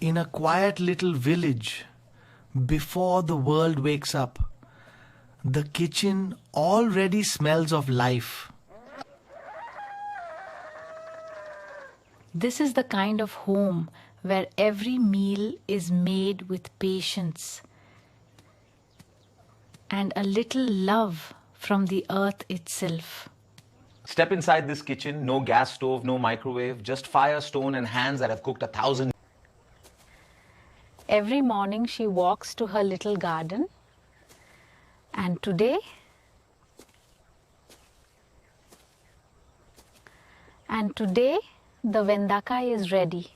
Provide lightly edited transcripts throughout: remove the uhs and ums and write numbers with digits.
In a quiet little village, before the world wakes up, the kitchen already smells of life. This is the kind of home where every meal is made with patience and a little love from the earth itself. Step inside this kitchen, no gas stove, no microwave, just fire, stone and hands that have cooked 1,000. Every morning she walks to her little garden, and today the Vendakkai is ready.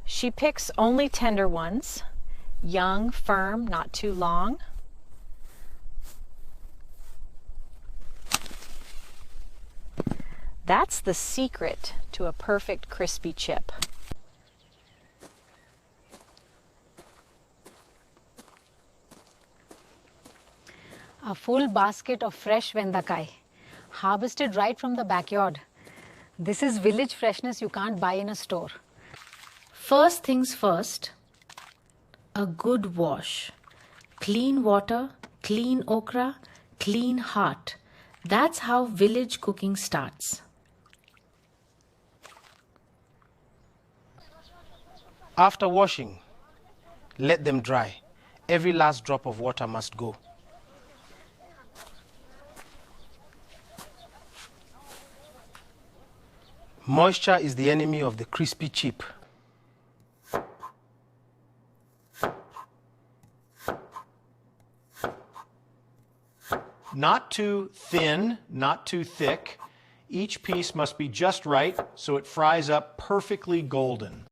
She picks only tender ones, young, firm, not too long. That's the secret to a perfect crispy chip. A full basket of fresh Vendakkai, harvested right from the backyard. This is village freshness you can't buy in a store. First things first, a good wash. Clean water, clean okra, clean heart. That's how village cooking starts. After washing, let them dry. Every last drop of water must go. Moisture is the enemy of the crispy chip. Not too thin, not too thick. Each piece must be just right so it fries up perfectly golden.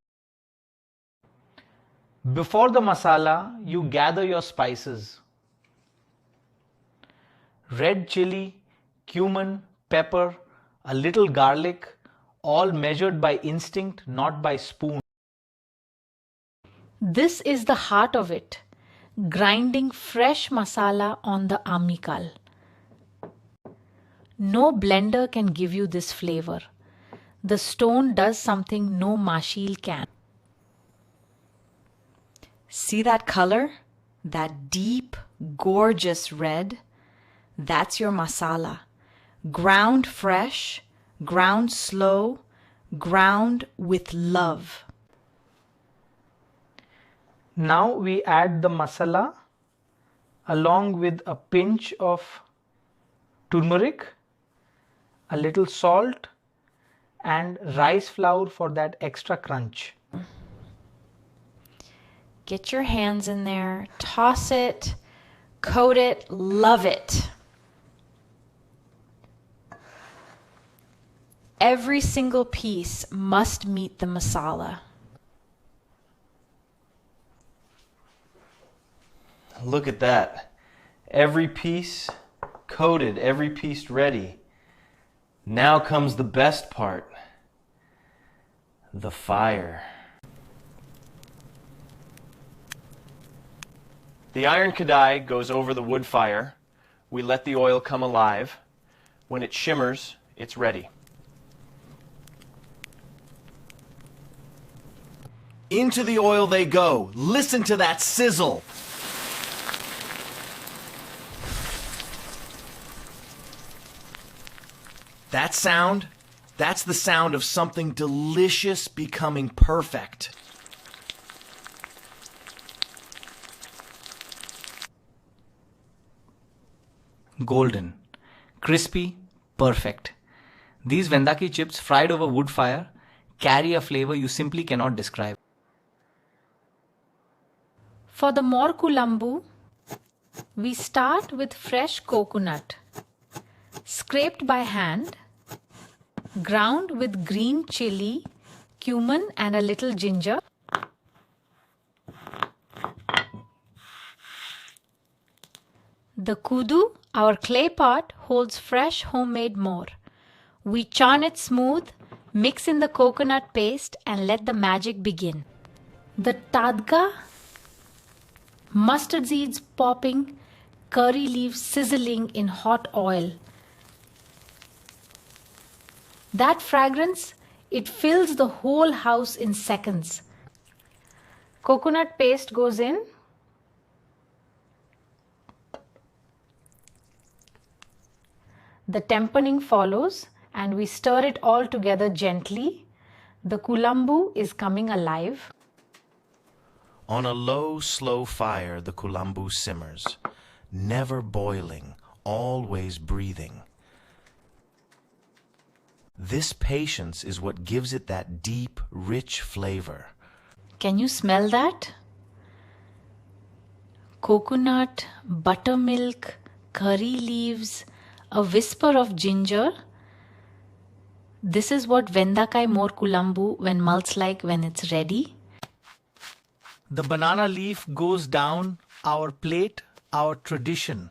Before the masala, you gather your spices. Red chili, cumin, pepper, a little garlic, all measured by instinct, not by spoon. This is the heart of it, grinding fresh masala on the ammikkal. No blender can give you this flavor. The stone does something no mashil can. See that color? That deep, gorgeous red? That's your masala. Ground fresh, ground slow, ground with love. Now we add the masala along with a pinch of turmeric, a little salt and rice flour for that extra crunch. Get your hands in there, toss it, coat it, love it. Every single piece must meet the masala. Look at that. Every piece coated, every piece ready. Now comes the best part. The fire. The iron kadai goes over the wood fire. We let the oil come alive. When it shimmers, it's ready. Into the oil they go. Listen to that sizzle. That sound, that's the sound of something delicious becoming perfect. Golden, crispy, perfect. These Vendakkai chips fried over wood fire carry a flavor you simply cannot describe. For the Mor Kulambu, we start with fresh coconut, scraped by hand, ground with green chili, cumin and a little ginger. The kudu, our clay pot, holds fresh homemade mor. We churn it smooth, mix in the coconut paste and let the magic begin. The tadka, mustard seeds popping, curry leaves sizzling in hot oil. That fragrance, it fills the whole house in seconds. Coconut paste goes in. The tempering follows and we stir it all together gently. The kulambu is coming alive. On a low, slow fire, the kulambu simmers, never boiling, always breathing. This patience is what gives it that deep, rich flavor. Can you smell that? Coconut, buttermilk, curry leaves, a whisper of ginger. This is what Vendakkai Mor Kulambu when mults like when it's ready. The banana leaf goes down our plate, our tradition.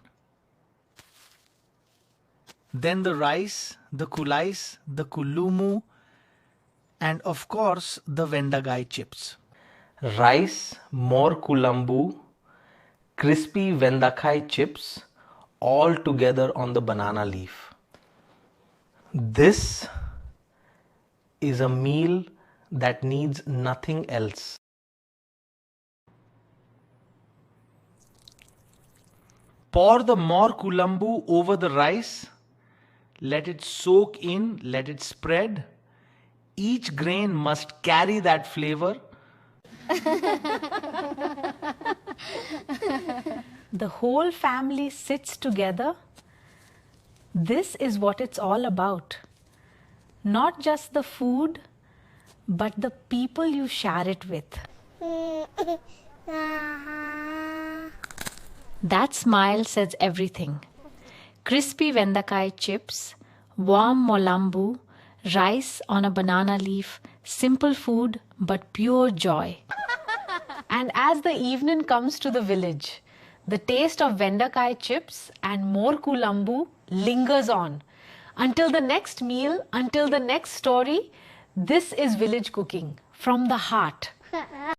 Then the rice, the kulais, the kulumu, and of course the Vendakkai chips. Rice, Mor Kulambu, crispy Vendakkai chips, all together on the banana leaf. This is a meal that needs nothing else. Pour the Mor Kulambu over the rice. Let it soak in, let it spread. Each grain must carry that flavor. The whole family sits together. This is what it's all about. Not just the food, but the people you share it with. That smile says everything. Crispy Vendakkai chips, warm molambu, rice on a banana leaf, simple food but pure joy. And as the evening comes to the village, the taste of Vendakkai chips and Mor Kulambu lingers on. Until the next meal, until the next story, this is village cooking from the heart.